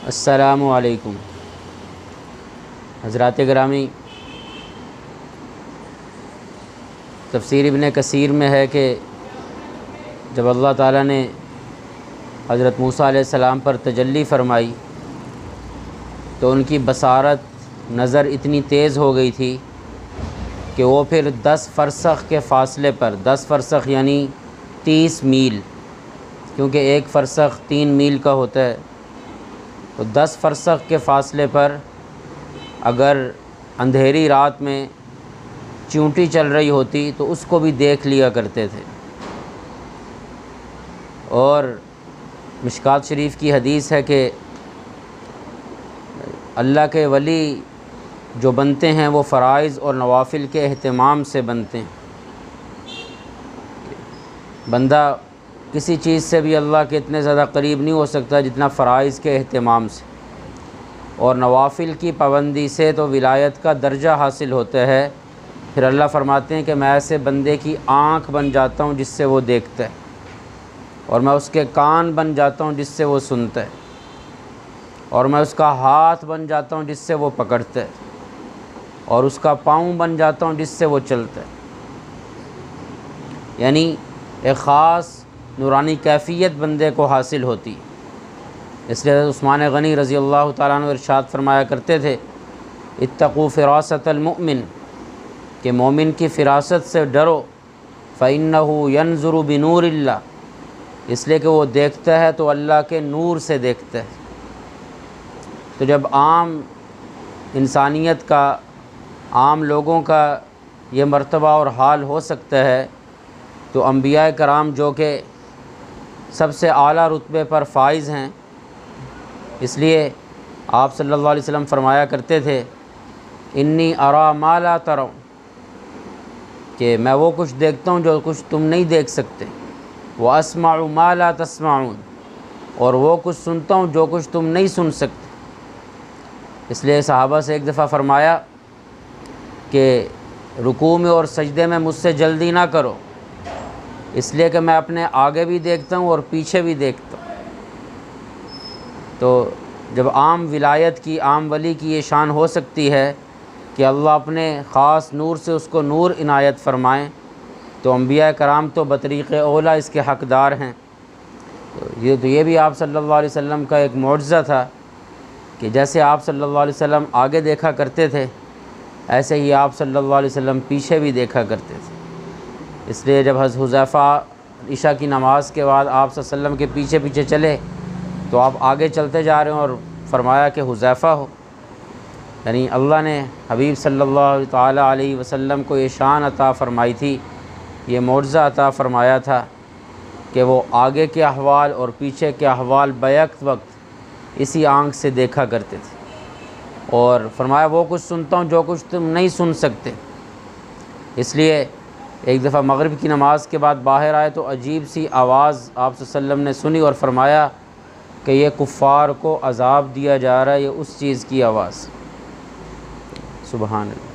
السلام علیکم حضرات گرامی، تفسیر ابن کثیر میں ہے کہ جب اللہ تعالیٰ نے حضرت موسیٰ علیہ السلام پر تجلی فرمائی تو ان کی بصارت نظر اتنی تیز ہو گئی تھی کہ وہ پھر 10 فرسخ کے فاصلے پر، 10 فرسخ یعنی 30 میل، کیونکہ ایک فرسخ 3 میل کا ہوتا ہے، تو 10 فرسخ کے فاصلے پر اگر اندھیری رات میں چیونٹی چل رہی ہوتی تو اس کو بھی دیکھ لیا کرتے تھے۔ اور مشکات شریف کی حدیث ہے کہ اللہ کے ولی جو بنتے ہیں وہ فرائض اور نوافل کے اہتمام سے بنتے ہیں۔ بندہ کسی چیز سے بھی اللہ کے اتنے زیادہ قریب نہیں ہو سکتا جتنا فرائض کے اہتمام سے، اور نوافل کی پابندی سے تو ولایت کا درجہ حاصل ہوتا ہے۔ پھر اللہ فرماتے ہیں کہ میں ایسے بندے کی آنکھ بن جاتا ہوں جس سے وہ دیکھتا ہے، اور میں اس کے کان بن جاتا ہوں جس سے وہ سنتا ہے، اور میں اس کا ہاتھ بن جاتا ہوں جس سے وہ پکڑتا ہے، اور اس کا پاؤں بن جاتا ہوں جس سے وہ چلتا ہے۔ یعنی ایک خاص نورانی کیفیت بندے کو حاصل ہوتی۔ اس لیے عثمان غنی رضی اللہ تعالیٰ عنہ ارشاد فرمایا کرتے تھے، اتقوا فراست المؤمن، کہ مومن کی فراست سے ڈرو، فإنہ ینظر بنور اللہ، اس لیے کہ وہ دیکھتا ہے تو اللہ کے نور سے دیکھتا ہے۔ تو جب عام انسانیت کا، عام لوگوں کا یہ مرتبہ اور حال ہو سکتا ہے، تو انبیاء کرام جو کہ سب سے اعلیٰ رتبے پر فائز ہیں، اس لیے آپ صلی اللہ علیہ وسلم فرمایا کرتے تھے، انی ارا ما لا ترون، کہ میں وہ کچھ دیکھتا ہوں جو کچھ تم نہیں دیکھ سکتے، واسمع ما لا تسمعون، اور وہ کچھ سنتا ہوں جو کچھ تم نہیں سن سکتے۔ اس لیے صحابہ سے ایک دفعہ فرمایا کہ رکوع میں اور سجدے میں مجھ سے جلدی نہ کرو، اس لیے کہ میں اپنے آگے بھی دیکھتا ہوں اور پیچھے بھی دیکھتا ہوں۔ تو جب عام ولایت کی، عام ولی کی یہ شان ہو سکتی ہے کہ اللہ اپنے خاص نور سے اس کو نور عنایت فرمائیں، تو انبیاء کرام تو بطریق اولیٰ اس کے حقدار ہیں۔ تو یہ بھی آپ صلی اللہ علیہ وسلم کا ایک معجزہ تھا کہ جیسے آپ صلی اللہ علیہ وسلم آگے دیکھا کرتے تھے، ایسے ہی آپ صلی اللہ علیہ وسلم پیچھے بھی دیکھا کرتے تھے۔ اس لیے جب حضرت حذیفہ عشاء کی نماز کے بعد آپ صلی اللہ علیہ وسلم کے پیچھے پیچھے چلے تو آپ آگے چلتے جا رہے ہیں، اور فرمایا کہ حذیفہ ہو، یعنی اللہ نے حبیب صلی اللہ تعالیٰ علیہ وسلم کو یہ شان عطا فرمائی تھی، یہ معجزہ عطا فرمایا تھا کہ وہ آگے کے احوال اور پیچھے کے احوال بیک وقت اسی آنکھ سے دیکھا کرتے تھے، اور فرمایا وہ کچھ سنتا ہوں جو کچھ تم نہیں سن سکتے۔ اس لیے ایک دفعہ مغرب کی نماز کے بعد باہر آئے تو عجیب سی آواز آپ صلی اللہ علیہ وسلم نے سنی، اور فرمایا کہ یہ کفار کو عذاب دیا جا رہا ہے، یہ اس چیز کی آواز۔ سبحان اللہ۔